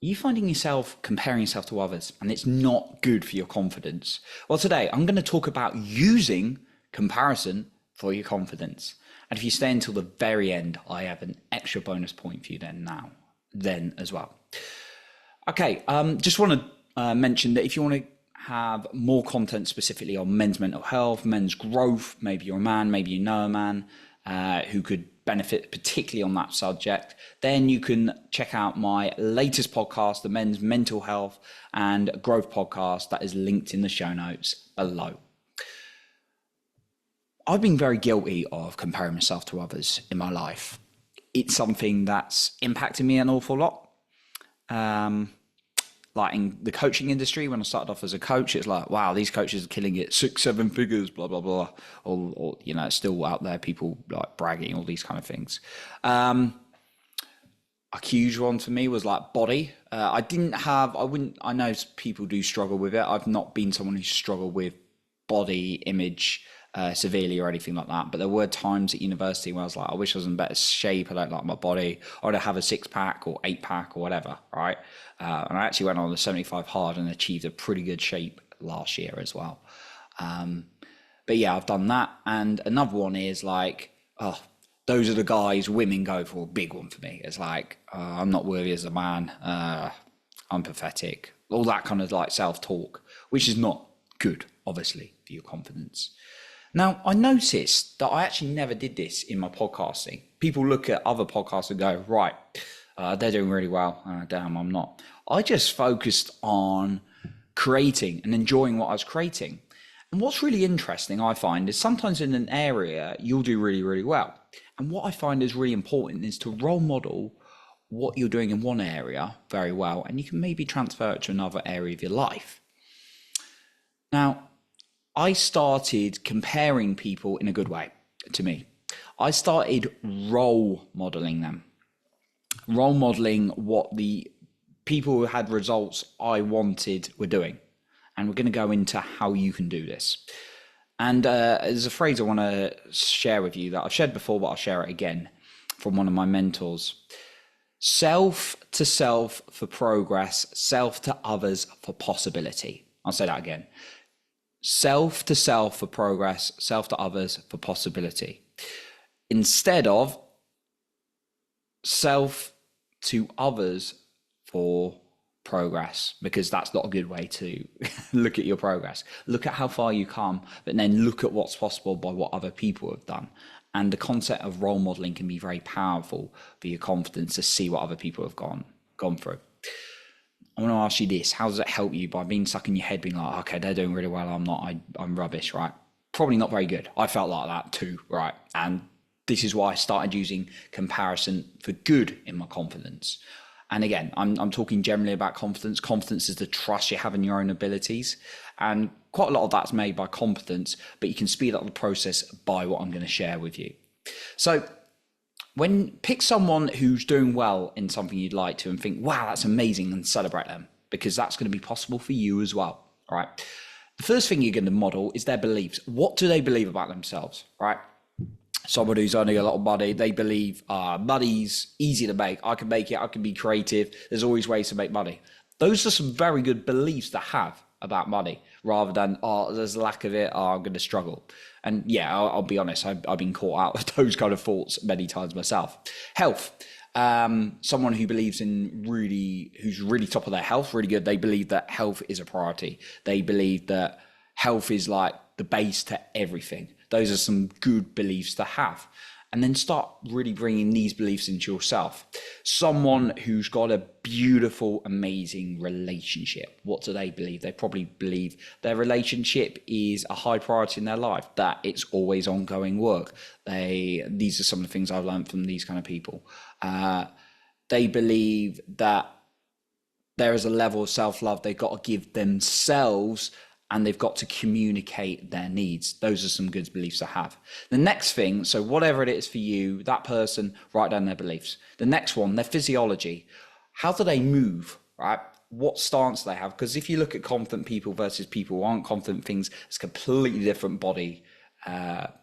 you finding yourself comparing yourself to others and it's not good for your confidence? Well, today I'm going to talk about using comparison for your confidence. And if you stay until the very end, I have an extra bonus point for you then as well. Okay, just want to mention that if you want to have more content specifically on men's mental health, men's growth, maybe you're a man, maybe you know a man who could benefit particularly on that subject, then you can check out my latest podcast, the Men's Mental Health and Growth podcast, that is linked in the show notes below. I've been very guilty of comparing myself to others in my life. It's something that's impacted me an awful lot. Like in the coaching industry, when I started off as a coach, it's like, wow, these coaches are killing it, 6-7 figures, blah, blah, blah. Or you know, it's still out there, people like bragging, all these kind of things. A huge one for me was like body. I know people do struggle with it. I've not been someone who struggled with body image severely or anything like that. But there were times at university where I was like, I wish I was in better shape. I don't like my body. I would have a 6-pack or 8-pack or whatever, right? And I actually went on the 75 hard and achieved a pretty good shape last year as well. But yeah, I've done that. And another one is like, those are the guys women go for, a big one for me. It's like, I'm not worthy as a man. I'm pathetic. All that kind of like self-talk, which is not good, obviously, for your confidence. Now, I noticed that I actually never did this in my podcasting. People look at other podcasts and go, right, they're doing really well. Damn, I'm not. I just focused on creating and enjoying what I was creating. And what's really interesting, I find, is sometimes in an area, you'll do really, really well. And what I find is really important is to role model what you're doing in one area very well, and you can maybe transfer it to another area of your life. Now, I started comparing people in a good way to me. I started role modeling them, role modeling what the people who had results I wanted were doing. And we're going to go into how you can do this. And there's a phrase I want to share with you that I've shared before, but I'll share it again from one of my mentors. Self to self for progress, self to others for possibility. I'll say that again. Self to self for progress, self to others for possibility. Instead of self to others for progress, because that's not a good way to look at your progress. Look at how far you come, but then look at what's possible by what other people have done. And the concept of role modeling can be very powerful for your confidence to see what other people have gone through. I want to ask you this. How does it help you by being stuck in your head, being like, okay, they're doing really well, I'm not, I'm rubbish, right? Probably not very good. I felt like that too, right? And this is why I started using comparison for good in my confidence. And again, I'm talking generally about confidence. Confidence is the trust you have in your own abilities. And quite a lot of that's made by competence, but you can speed up the process by what I'm going to share with you. So pick someone who's doing well in something you'd like to and think, wow, that's amazing, and celebrate them, because that's going to be possible for you as well, right? The first thing you're going to model is their beliefs. What do they believe about themselves, right? Someone who's earning a lot of money, they believe money's easy to make. I can make it. I can be creative. There's always ways to make money. Those are some very good beliefs to have about money, rather than, there's a lack of it, I'm going to struggle. And yeah, I'll be honest, I've been caught out with those kind of thoughts many times myself. Health. Someone who believes who's really top of their health, really good. They believe that health is a priority. They believe that health is like the base to everything. Those are some good beliefs to have. And then start really bringing these beliefs into yourself. Someone who's got a beautiful, amazing relationship. What do they believe? They probably believe their relationship is a high priority in their life, that it's always ongoing work. These are some of the things I've learned from these kind of people. They believe that there is a level of self-love they've got to give themselves, and they've got to communicate their needs. Those are some good beliefs to have. The next thing, so whatever it is for you, that person, write down their beliefs. The next one, their physiology. How do they move, right? What stance they have? Because if you look at confident people versus people who aren't confident, things, it's completely different body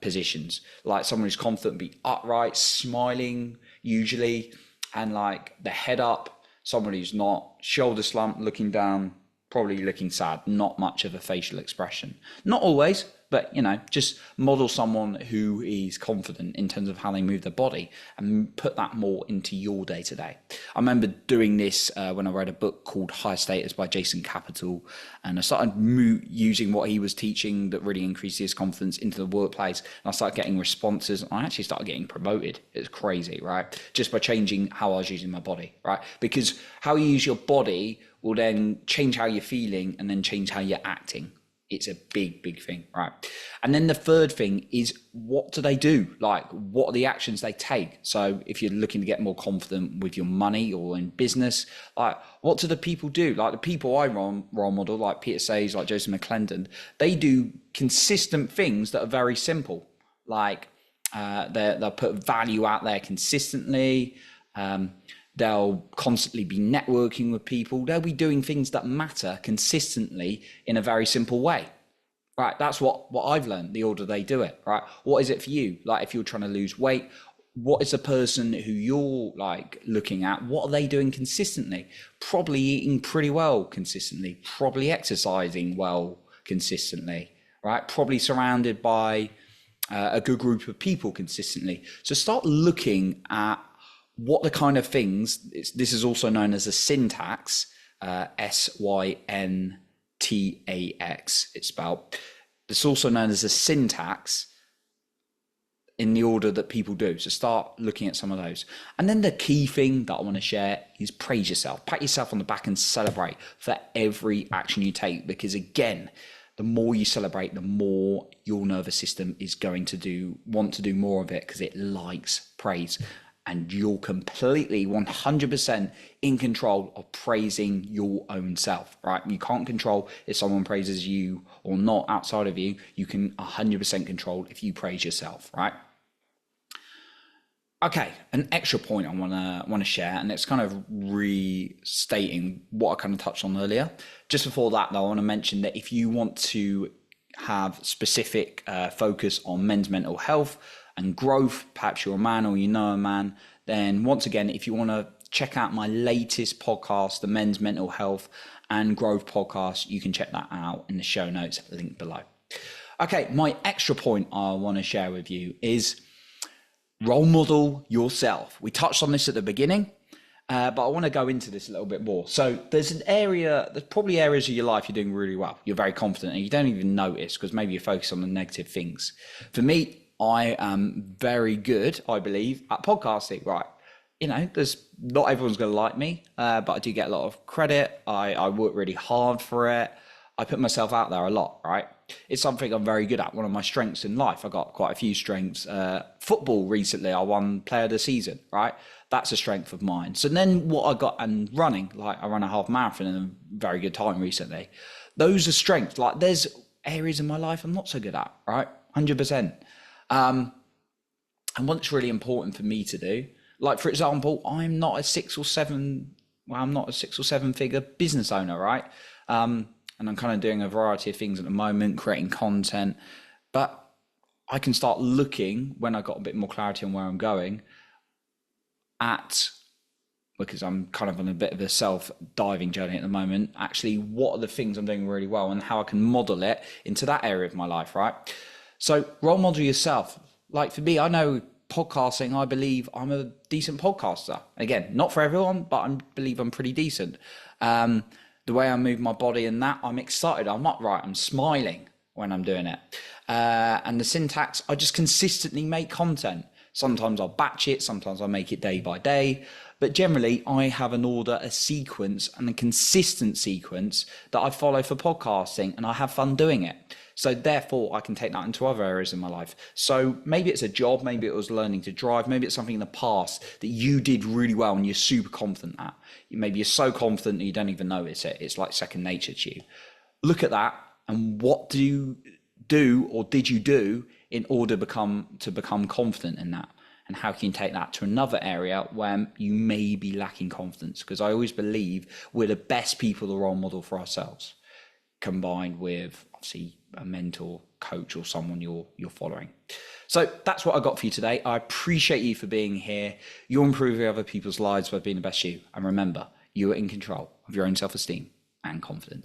positions. Like someone who's confident be upright, smiling usually, and like the head up. someone who's not shoulder slump, looking down, probably looking sad, not much of a facial expression. Not always, but just model someone who is confident in terms of how they move their body and put that more into your day to day. I remember doing this when I read a book called High Status by Jason Capital, and I started using what he was teaching that really increased his confidence into the workplace, and I started getting responses. I actually started getting promoted. It's crazy, right? Just by changing how I was using my body, right? Because how you use your body will then change how you're feeling and then change how you're acting. It's a big thing, right? And then the third thing is, what do they do? Like, what are the actions they take? So if you're looking to get more confident with your money or in business, like, what do the people do? Like the people I role model, like Peter Sayers, like Joseph McClendon, they do consistent things that are very simple. Like they'll put value out there consistently. They'll constantly be networking with people. They'll be doing things that matter consistently in a very simple way, right? That's what I've learned, the order they do it, right? What is it for you? Like if you're trying to lose weight, what is the person who you're like looking at? What are they doing consistently? Probably eating pretty well consistently, probably exercising well consistently, right? Probably surrounded by a good group of people consistently. So start looking at what the kind of things, this is also known as a syntax, syntax, it's spelled. It's also known as a syntax in the order that people do. So start looking at some of those. And then the key thing that I want to share is praise yourself. Pat yourself on the back and celebrate for every action you take. Because again, the more you celebrate, the more your nervous system is going to want to do more of it because it likes praise. And you're completely 100% in control of praising your own self, right? You can't control if someone praises you or not outside of you. You can 100% control if you praise yourself, right? Okay, an extra point I want to share, and it's kind of restating what I kind of touched on earlier. Just before that, though, I want to mention that if you want to have specific focus on men's mental health and growth, perhaps you're a man or you know a man, then once again, if you want to check out my latest podcast, the Men's Mental Health and Growth podcast, you can check that out in the show notes, link below. Okay, my extra point I want to share with you is role model yourself. We touched on this at the beginning, but I want to go into this a little bit more. So there's probably areas of your life you're doing really well. You're very confident and you don't even notice because maybe you're focused on the negative things. For me, I am very good, I believe, at podcasting, right? There's not everyone's going to like me, but I do get a lot of credit. I work really hard for it. I put myself out there a lot, right? It's something I'm very good at. One of my strengths in life. I got quite a few strengths. Football recently, I won Player of the Season, right? That's a strength of mine. So then what I got, and running, like I ran a half marathon in a very good time recently. Those are strengths. Like there's areas in my life I'm not so good at, right? 100%. And what's really important for me to do, like for example, I'm not a six or seven figure business owner, right? And I'm kind of doing a variety of things at the moment, creating content, but I can start looking when I got a bit more clarity on where I'm going because I'm kind of on a bit of a self-diving journey at the moment, actually what are the things I'm doing really well and how I can model it into that area of my life, right? So role model yourself. Like for me, I know podcasting, I believe I'm a decent podcaster. Again, not for everyone, but I believe I'm pretty decent. The way I move my body and that, I'm excited, I'm upright, I'm smiling when I'm doing it. And the syntax, I just consistently make content. Sometimes I'll batch it, sometimes I'll make it day by day. But generally, I have an order, a sequence, and a consistent sequence that I follow for podcasting, and I have fun doing it. So therefore, I can take that into other areas in my life. So maybe it's a job, maybe it was learning to drive, maybe it's something in the past that you did really well and you're super confident at. Maybe you're so confident that you don't even notice it. It's like second nature to you. Look at that, and what do you do or did you do in order to become confident in that? And how can you take that to another area where you may be lacking confidence? Because I always believe we're the best people to role model for ourselves, combined with obviously a mentor, coach, or someone you're following. So that's what I got for you today. I appreciate you for being here. You're improving other people's lives by being the best you. And remember, you are in control of your own self-esteem and confidence.